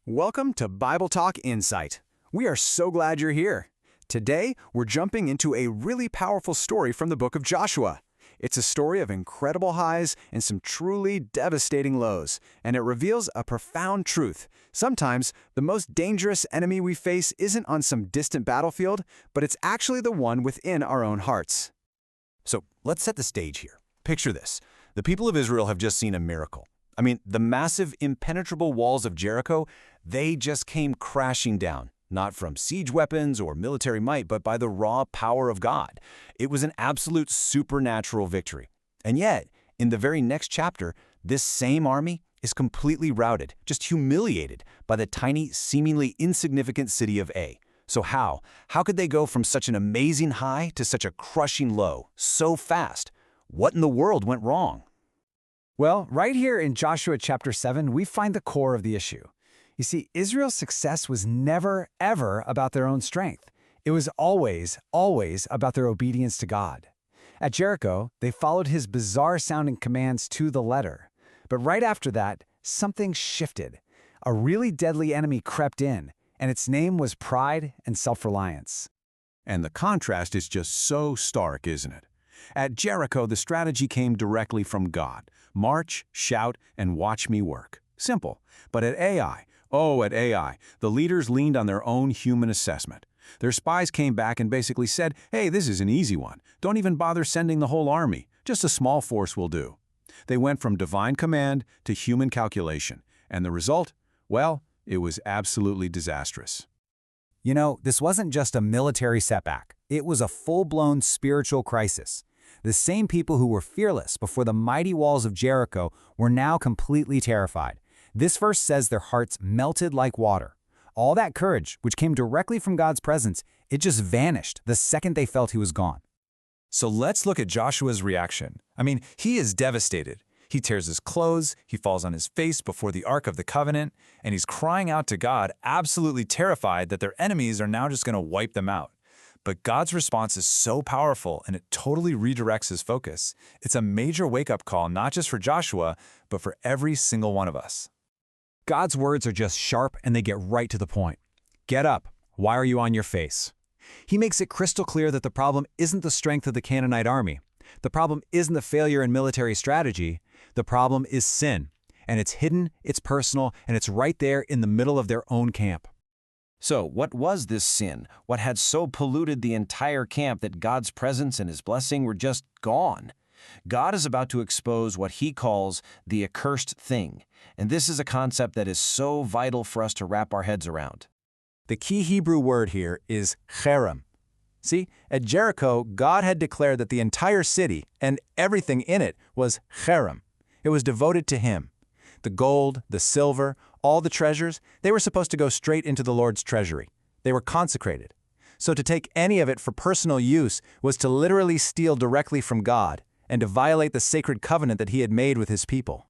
Welcome to Bible Talk Insight. We are so glad you're here. Today, we're jumping into a really powerful story from the book of Joshua. It's a story of incredible highs and some truly devastating lows, and it reveals a profound truth. Sometimes, the most dangerous enemy we face isn't on some distant battlefield, but it's actually the one within our own hearts. So, let's set the stage here. Picture this. The people of Israel have just seen a miracle. The massive, impenetrable walls of Jericho, they just came crashing down, not from siege weapons or military might, but by the raw power of God. It was an absolute supernatural victory. And yet, in the very next chapter, this same army is completely routed, just humiliated by the tiny, seemingly insignificant city of Ai. So how? How could they go from such an amazing high to such a crushing low, so fast? What in the world went wrong? Well, right here in Joshua chapter 7, we find the core of the issue. You see, Israel's success was never, ever about their own strength. It was always, always about their obedience to God. At Jericho, they followed his bizarre-sounding commands to the letter. But right after that, something shifted. A really deadly enemy crept in, and its name was pride and self-reliance. And the contrast is just so stark, isn't it? At Jericho, the strategy came directly from God. March, shout, and watch me work. Simple. But at Ai, the leaders leaned on their own human assessment. Their spies came back and basically said, hey, this is an easy one. Don't even bother sending the whole army. Just a small force will do. They went from divine command to human calculation. And the result? Well, it was absolutely disastrous. You know, this wasn't just a military setback. It was a full-blown spiritual crisis. The same people who were fearless before the mighty walls of Jericho were now completely terrified. This verse says their hearts melted like water. All that courage, which came directly from God's presence, it just vanished the second they felt he was gone. So let's look at Joshua's reaction. He is devastated. He tears his clothes, he falls on his face before the Ark of the Covenant, and he's crying out to God, absolutely terrified that their enemies are now just going to wipe them out. But God's response is so powerful, and it totally redirects his focus. It's a major wake-up call, not just for Joshua, but for every single one of us. God's words are just sharp, and they get right to the point. Get up. Why are you on your face? He makes it crystal clear that the problem isn't the strength of the Canaanite army. The problem isn't the failure in military strategy. The problem is sin. And it's hidden, it's personal, and it's right there in the middle of their own camp. So, what was this sin? What had so polluted the entire camp that God's presence and his blessing were just gone? God is about to expose what he calls the accursed thing, and this is a concept that is so vital for us to wrap our heads around. The key Hebrew word here is Ḥērem. See, at Jericho, God had declared that the entire city and everything in it was Ḥērem. It was devoted to him. The gold, the silver, all the treasures, they were supposed to go straight into the Lord's treasury. They were consecrated. So to take any of it for personal use was to literally steal directly from God and to violate the sacred covenant that he had made with his people.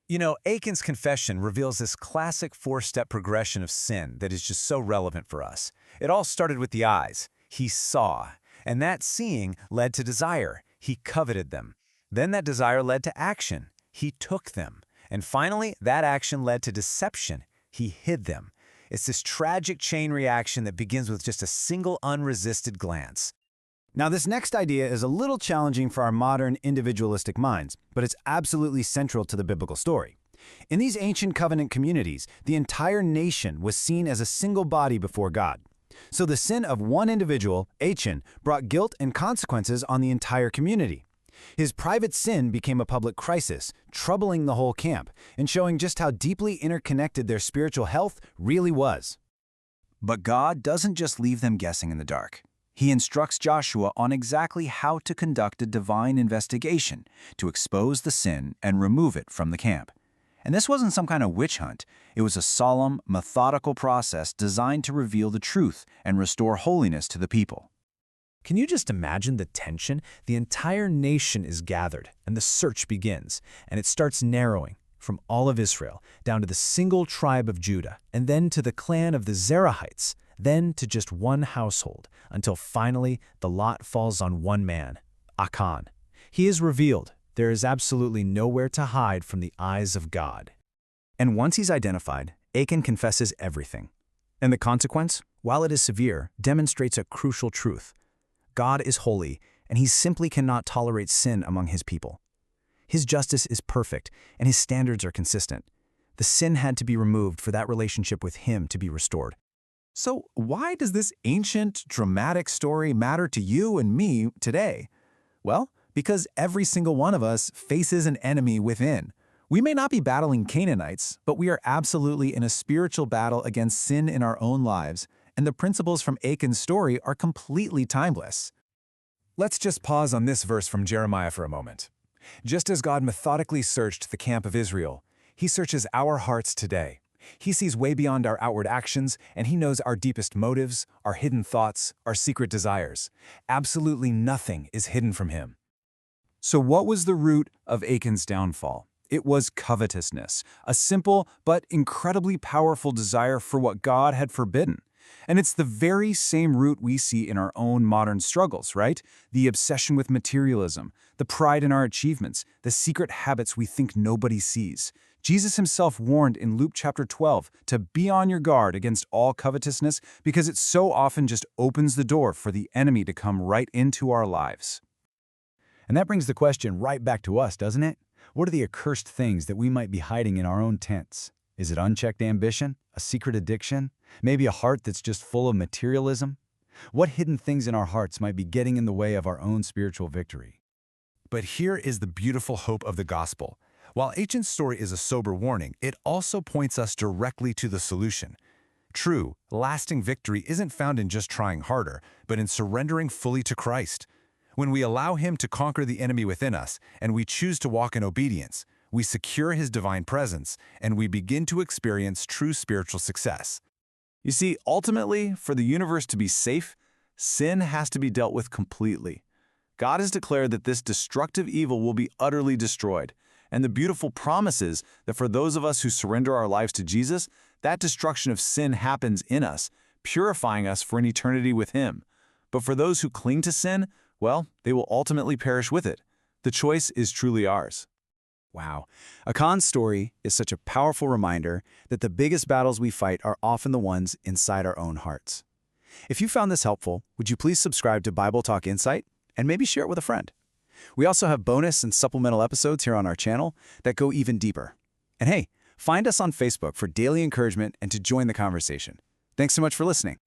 You know, Achan's confession reveals this classic four-step progression of sin that is just so relevant for us. It all started with the eyes. He saw, and that seeing led to desire. He coveted them. Then that desire led to action. He took them. And finally, that action led to deception. He hid them. It's this tragic chain reaction that begins with just a single unresisted glance. Now, this next idea is a little challenging for our modern individualistic minds, but it's absolutely central to the biblical story. In these ancient covenant communities, the entire nation was seen as a single body before God. So the sin of one individual, Achan, brought guilt and consequences on the entire community. His private sin became a public crisis, troubling the whole camp and showing just how deeply interconnected their spiritual health really was. But God doesn't just leave them guessing in the dark. He instructs Joshua on exactly how to conduct a divine investigation to expose the sin and remove it from the camp. And this wasn't some kind of witch hunt. It was a solemn, methodical process designed to reveal the truth and restore holiness to the people. Can you just imagine the tension? The entire nation is gathered, and the search begins, and it starts narrowing from all of Israel down to the single tribe of Judah, and then to the clan of the Zerahites, then to just one household, until finally the lot falls on one man, Achan. He is revealed. There is absolutely nowhere to hide from the eyes of God. And once he's identified, Achan confesses everything. And the consequence, while it is severe, demonstrates a crucial truth. God is holy, and he simply cannot tolerate sin among his people. His justice is perfect, and his standards are consistent. The sin had to be removed for that relationship with him to be restored. So why does this ancient, dramatic story matter to you and me today? Well, because every single one of us faces an enemy within. We may not be battling Canaanites, but we are absolutely in a spiritual battle against sin in our own lives, and the principles from Achan's story are completely timeless. Let's just pause on this verse from Jeremiah for a moment. Just as God methodically searched the camp of Israel, he searches our hearts today. He sees way beyond our outward actions, and he knows our deepest motives, our hidden thoughts, our secret desires. Absolutely nothing is hidden from him. So what was the root of Achan's downfall? It was covetousness, a simple but incredibly powerful desire for what God had forbidden. And it's the very same root we see in our own modern struggles, right? The obsession with materialism, the pride in our achievements, the secret habits we think nobody sees. Jesus himself warned in Luke chapter 12 to be on your guard against all covetousness because it so often just opens the door for the enemy to come right into our lives. And that brings the question right back to us, doesn't it? What are the accursed things that we might be hiding in our own tents? Is it unchecked ambition? A secret addiction? Maybe a heart that's just full of materialism? What hidden things in our hearts might be getting in the way of our own spiritual victory? But here is the beautiful hope of the gospel. While Achan's story is a sober warning, it also points us directly to the solution. True, lasting victory isn't found in just trying harder, but in surrendering fully to Christ. When we allow him to conquer the enemy within us, and we choose to walk in obedience, we secure his divine presence, and we begin to experience true spiritual success. You see, ultimately, for the universe to be safe, sin has to be dealt with completely. God has declared that this destructive evil will be utterly destroyed, and the beautiful promise is that for those of us who surrender our lives to Jesus, that destruction of sin happens in us, purifying us for an eternity with him. But for those who cling to sin, well, they will ultimately perish with it. The choice is truly ours. Wow. Achan's story is such a powerful reminder that the biggest battles we fight are often the ones inside our own hearts. If you found this helpful, would you please subscribe to Bible Talk Insight and maybe share it with a friend? We also have bonus and supplemental episodes here on our channel that go even deeper. And hey, find us on Facebook for daily encouragement and to join the conversation. Thanks so much for listening.